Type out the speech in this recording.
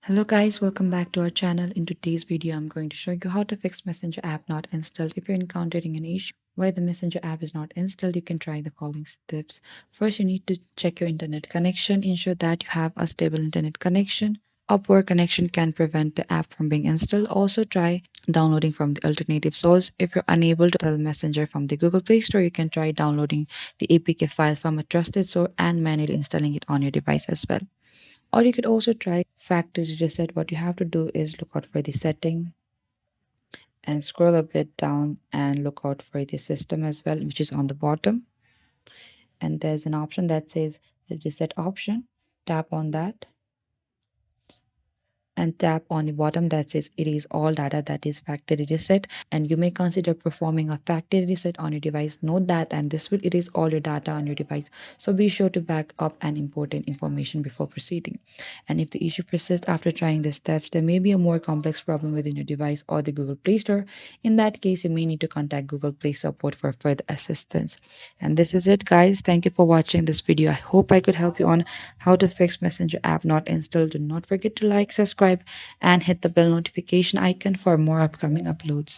Hello guys, welcome back to our channel. In today's video, I'm going to show you how to fix Messenger app not installed. If you're encountering an issue where the Messenger app is not installed, you can try the following steps. First, you need to check your internet connection. Ensure that you have a stable internet connection. A poor connection can prevent the app from being installed. Also, try downloading from the alternative source. If you're unable to install Messenger from the Google Play Store, you can try downloading the APK file from a trusted source and manually installing it on your device as well. Or you could also try factory reset. What you have to do is look out for the setting and scroll a bit down and look out for the system as well, which is on the bottom. And there's an option that says the reset option. Tap on that and tap on the bottom that says erase all data, that is factory reset, and you may consider performing a factory reset on your device. Note that, and this will erase all your data on your device, so be sure to back up and important information before proceeding. And if the issue persists after trying the steps, there may be a more complex problem within your device or the Google Play Store. In that case, you may need to contact Google Play support for further assistance. And this is it, guys. Thank you for watching this video. I hope I could help you on how to fix Messenger app not installed. Do not forget to like, subscribe, and hit the bell notification icon for more upcoming uploads.